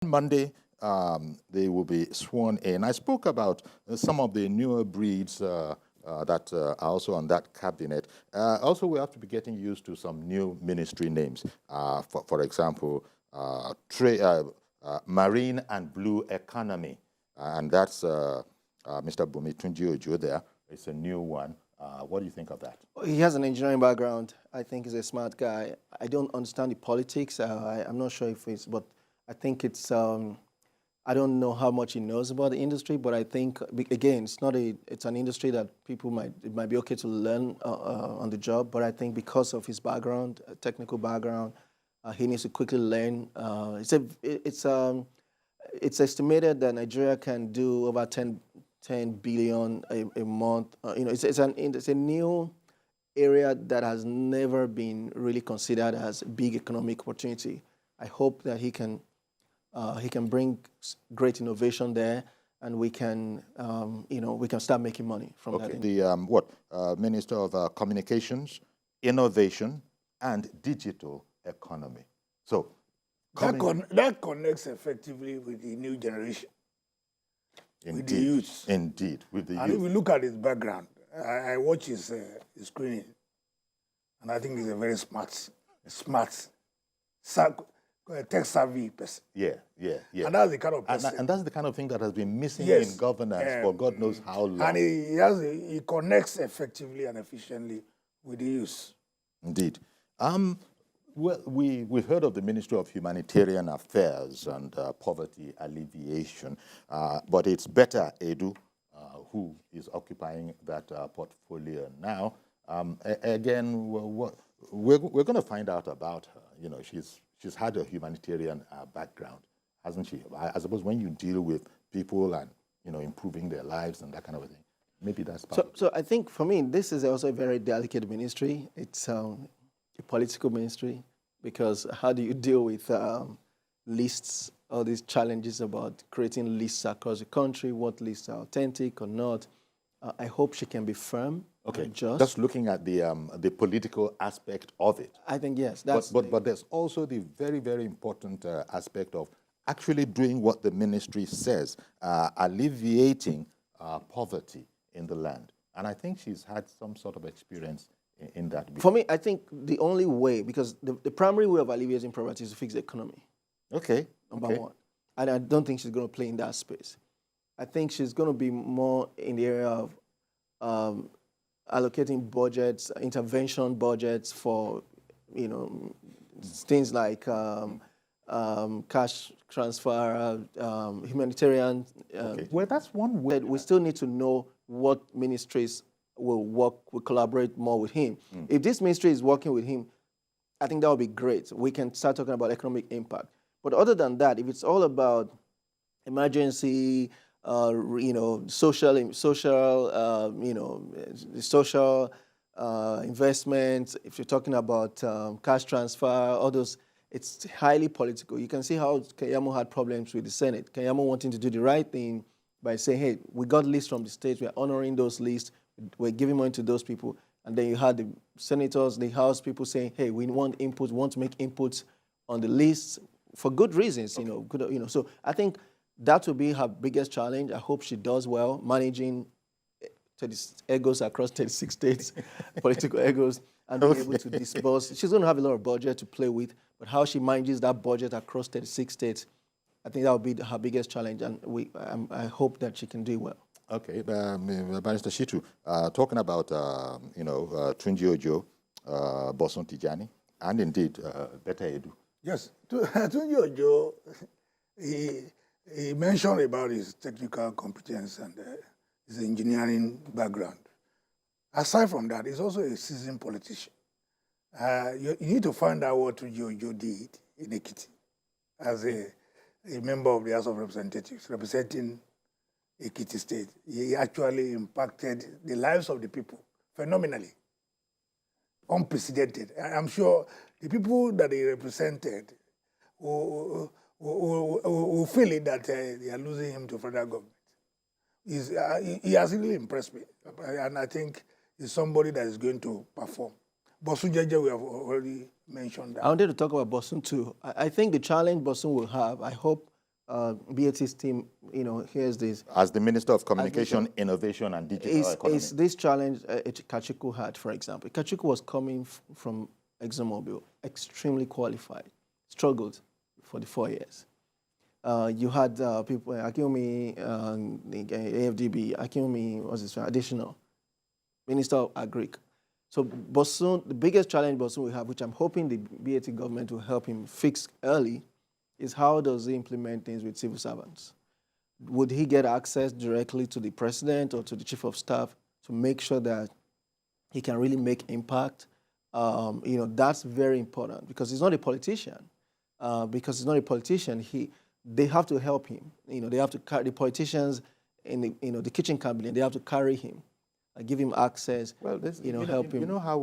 Monday, they will be sworn in. I spoke about some of the newer breeds that are also on that cabinet. Also, we have to be getting used to some new ministry names. For example, Marine and Blue Economy. And that's Mr. Bumi Tunji Ojo there. It's a new one. What do you think of that? He has an engineering background. I think he's a smart guy. I don't understand the politics. I'm not sure if it's, but I think it's, I don't know how much he knows about the industry, but I think, again, it's an industry that it might be okay to learn on the job, but I think because of his background, technical background, he needs to quickly learn. It's estimated that Nigeria can do over 10 billion a month. It's a new area that has never been really considered as a big economic opportunity. I hope that he can bring great innovation there, and we can start making money from that. The Minister of Communications, Innovation, and Digital Economy. So that connects effectively with the new generation. Indeed, with the youth. Indeed, with the youth. And if we look at his background, I watch his screening, and I think he's a very smart, tech-savvy person. Yeah. And that's the kind of person. And that's the kind of thing that has been missing in governance for God knows how long. And he connects effectively and efficiently with the youth. Indeed. Well, we've heard of the Ministry of Humanitarian Affairs and Poverty Alleviation, but it's Betta Edu who is occupying that portfolio now. Again, we're going to find out about her. You know, she's had a humanitarian background, hasn't she? I suppose when you deal with people and, you know, improving their lives and that kind of a thing, maybe that's part of it. So I think for me, this is also a very delicate ministry. It's a political ministry, because how do you deal with lists, all these challenges about creating lists across the country, what lists are authentic or not? I hope she can be firm. Okay, just that's looking at the political aspect of it. I think, yes. But there's also the very, very important aspect of actually doing what the ministry says, alleviating poverty in the land. And I think she's had some sort of experience in that. For me, I think the only way, because the primary way of alleviating poverty is to fix the economy. Okay. Number one. And I don't think she's going to play in that space. I think she's going to be more in the area of allocating budgets, intervention budgets for, you know, things like cash transfer, humanitarian. Well, that's one way. We still need to know what ministries will collaborate more with him. If this ministry is working with him, I think that would be great. We can start talking about economic impact. But other than that, if it's all about emergency, social investments, if you're talking about cash transfer, all those, it's highly political. You can see how Keyamo had problems with the Senate. Keyamo wanting to do the right thing by saying, hey, we got lists from the states, we're honoring those lists, we're giving money to those people. And then you had the senators, the House people saying, hey, we want input, we want to make inputs on the lists for good reasons, So I think that will be her biggest challenge. I hope she does well, managing egos across 36 states, political egos, and being able to disburse. She's going to have a lot of budget to play with, but how she manages that budget across 36 states, I think that will be her biggest challenge, and I hope that she can do well. Okay, Barrister Shitu, talking about, Tunji Ojo, Bosun Tijani, and indeed Betta Edu. Yes, Tunji Ojo, he mentioned about his technical competence and his engineering background. Aside from that, he's also a seasoned politician. You need to find out what Tunji Ojo did in Ekiti as a member of the House of Representatives representing Ekiti State. He actually impacted the lives of the people phenomenally, unprecedented. I'm sure the people that he represented will feel it that they are losing him to federal government. He has really impressed me, and I think he's somebody that is going to perform. Bosun Jeje, we have already mentioned that. I wanted to talk about Bosun too. I think the challenge Bosun will have, I hope BAT's team, here's this. As the Minister of Communication, Innovation and Digital Economy. Is this challenge Kachiku had, for example. Kachiku was coming from ExxonMobil, extremely qualified, struggled for the 4 years. You had people, Akinomi, AFDB, Akinomi was his additional Minister of Agric. So Bosun, the biggest challenge Bosun will have, which I'm hoping the BAT government will help him fix early, is how does he implement things with civil servants? Would he get access directly to the president or to the chief of staff to make sure that he can really make impact? That's very important because he's not a politician. They have to help him. They have to carry the politicians in the kitchen cabinet. They have to carry him, give him access. Well, help him. You know how